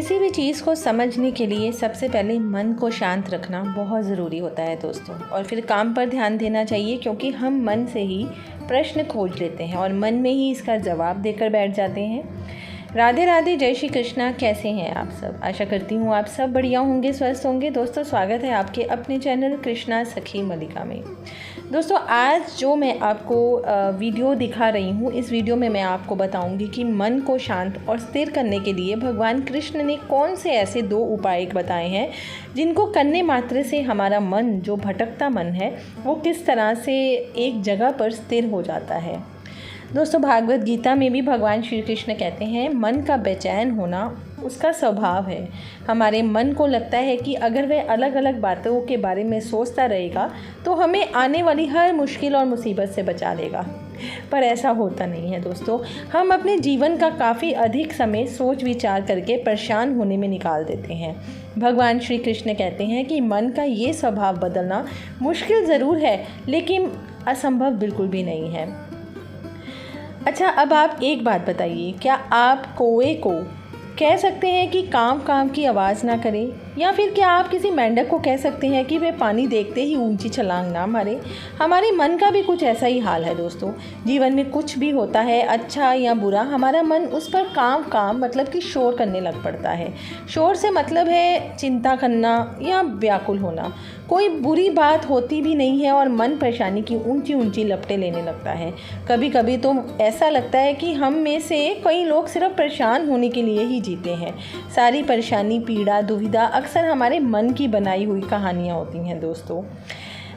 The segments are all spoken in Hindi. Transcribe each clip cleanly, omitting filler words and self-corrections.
किसी भी चीज़ को समझने के लिए सबसे पहले मन को शांत रखना बहुत ज़रूरी होता है दोस्तों। और फिर काम पर ध्यान देना चाहिए, क्योंकि हम मन से ही प्रश्न खोज लेते हैं और मन में ही इसका जवाब देकर बैठ जाते हैं। राधे राधे, जय श्री कृष्णा। कैसे हैं आप सब? आशा करती हूँ आप सब बढ़िया होंगे, स्वस्थ होंगे। दोस्तों स्वागत है आपके अपने चैनल कृष्णा सखी मलिका में। दोस्तों आज जो मैं आपको वीडियो दिखा रही हूँ, इस वीडियो में मैं आपको बताऊँगी कि मन को शांत और स्थिर करने के लिए भगवान कृष्ण ने कौन से ऐसे 2 उपाय बताए हैं, जिनको करने मात्र से हमारा मन, जो भटकता मन है, वो किस तरह से एक जगह पर स्थिर हो जाता है। दोस्तों भागवत गीता में भी भगवान श्री कृष्ण कहते हैं, मन का बेचैन होना उसका स्वभाव है। हमारे मन को लगता है कि अगर वह अलग अलग बातों के बारे में सोचता रहेगा तो हमें आने वाली हर मुश्किल और मुसीबत से बचा लेगा, पर ऐसा होता नहीं है दोस्तों। हम अपने जीवन का काफ़ी अधिक समय सोच विचार करके परेशान होने में निकाल देते हैं। भगवान श्री कृष्ण कहते हैं कि मन का ये स्वभाव बदलना मुश्किल ज़रूर है, लेकिन असंभव बिल्कुल भी नहीं है। अच्छा, अब आप एक बात बताइए, क्या आप कौवे को कह सकते हैं कि काम काम की आवाज़ ना करे, या फिर क्या आप किसी मेंढक को कह सकते हैं कि वे पानी देखते ही ऊंची छलांग ना मारे? हमारे मन का भी कुछ ऐसा ही हाल है दोस्तों। जीवन में कुछ भी होता है, अच्छा या बुरा, हमारा मन उस पर काम मतलब कि शोर करने लग पड़ता है। शोर से मतलब है चिंता करना या व्याकुल होना। कोई बुरी बात होती भी नहीं है और मन परेशानी की ऊंची ऊंची लपटें लेने लगता है। कभी कभी तो ऐसा लगता है कि हम में से कई लोग सिर्फ परेशान होने के लिए ही जीते हैं। सारी परेशानी, पीड़ा, दुविधा अक्सर हमारे मन की बनाई हुई कहानियाँ होती हैं दोस्तों।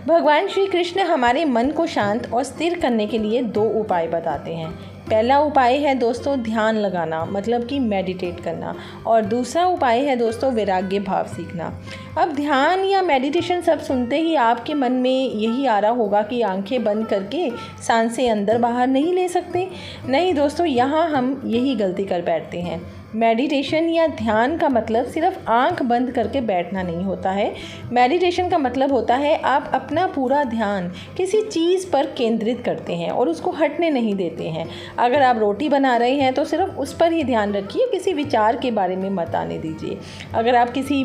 भगवान श्री कृष्ण हमारे मन को शांत और स्थिर करने के लिए 2 उपाय बताते हैं। पहला उपाय है दोस्तों ध्यान लगाना, मतलब कि मेडिटेट करना, और दूसरा उपाय है दोस्तों वैराग्य भाव सीखना। अब ध्यान या मेडिटेशन सब सुनते ही आपके मन में यही आ रहा होगा कि आंखें बंद करके सांसें अंदर बाहर नहीं ले सकते। नहीं दोस्तों, यहाँ हम यही गलती कर बैठते हैं। मेडिटेशन या ध्यान का मतलब सिर्फ आंख बंद करके बैठना नहीं होता है। मेडिटेशन का मतलब होता है आप अपना पूरा ध्यान किसी चीज़ पर केंद्रित करते हैं और उसको हटने नहीं देते हैं। अगर आप रोटी बना रहे हैं तो सिर्फ उस पर ही ध्यान रखिए, किसी विचार के बारे में मत आने दीजिए। अगर आप किसी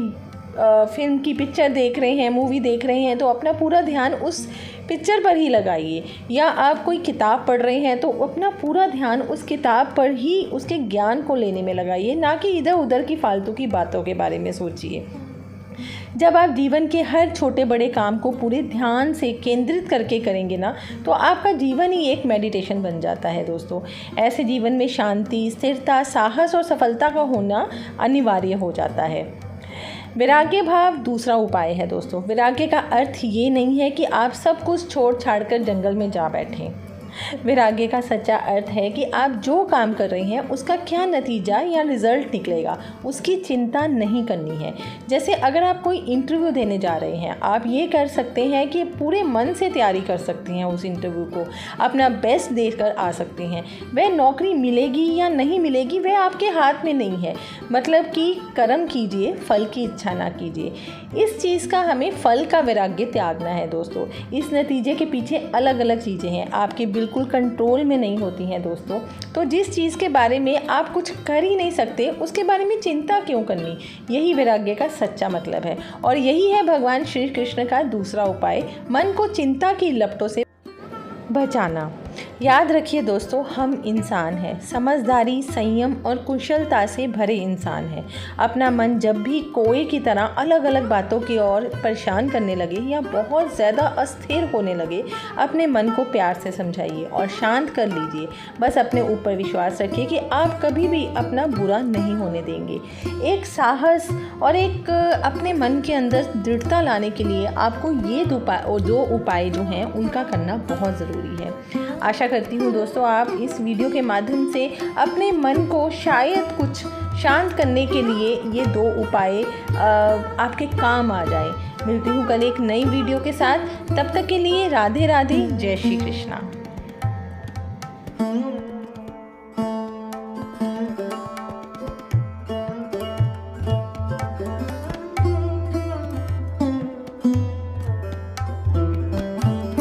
फिल्म की पिक्चर देख रहे हैं, मूवी देख रहे हैं, तो अपना पूरा ध्यान उस पिक्चर पर ही लगाइए। या आप कोई किताब पढ़ रहे हैं तो अपना पूरा ध्यान उस किताब पर ही, उसके ज्ञान को लेने में लगाइए, ना कि इधर उधर की फालतू की बातों के बारे में सोचिए। जब आप जीवन के हर छोटे बड़े काम को पूरे ध्यान से केंद्रित करके करेंगे ना, तो आपका जीवन ही एक मेडिटेशन बन जाता है दोस्तों। ऐसे जीवन में शांति, स्थिरता, साहस और सफलता का होना अनिवार्य हो जाता है। वैराग्य भाव दूसरा उपाय है दोस्तों। वैराग्य का अर्थ ये नहीं है कि आप सब कुछ छोड़ छाड़ कर जंगल में जा बैठें। वैराग्य का सच्चा अर्थ है कि आप जो काम कर रहे हैं उसका क्या नतीजा या रिज़ल्ट निकलेगा, उसकी चिंता नहीं करनी है। जैसे अगर आप कोई इंटरव्यू देने जा रहे हैं, आप ये कर सकते हैं कि पूरे मन से तैयारी कर सकते हैं, उस इंटरव्यू को अपना बेस्ट देकर आ सकते हैं। वह नौकरी मिलेगी या नहीं मिलेगी वह आपके हाथ में नहीं है। मतलब कि कर्म कीजिए, फल की इच्छा ना कीजिए। इस चीज़ का हमें फल का वैराग्य त्यागना है दोस्तों। इस नतीजे के पीछे अलग अलग चीज़ें हैं, आपके बिल्कुल कंट्रोल में नहीं होती हैं दोस्तों। तो जिस चीज़ के बारे में आप कुछ कर ही नहीं सकते, उसके बारे में चिंता क्यों करनी? यही वैराग्य का सच्चा मतलब है, और यही है भगवान श्री कृष्ण का दूसरा उपाय, मन को चिंता की लपटों से बचाना। याद रखिए दोस्तों, हम इंसान हैं, समझदारी, संयम और कुशलता से भरे इंसान हैं। अपना मन जब भी कौवे की तरह अलग अलग बातों की ओर परेशान करने लगे या बहुत ज़्यादा अस्थिर होने लगे, अपने मन को प्यार से समझाइए और शांत कर लीजिए। बस अपने ऊपर विश्वास रखिए कि आप कभी भी अपना बुरा नहीं होने देंगे। एक साहस और एक अपने मन के अंदर दृढ़ता लाने के लिए आपको ये 2 उपाय जो हैं उनका करना बहुत ज़रूरी है। आशा करती हूँ दोस्तों आप इस वीडियो के माध्यम से अपने मन को शायद कुछ शांत करने के लिए ये 2 उपाय आपके काम आ जाए। मिलती हूँ कल एक नई वीडियो के साथ, तब तक के लिए राधे राधे, जय श्री कृष्णा।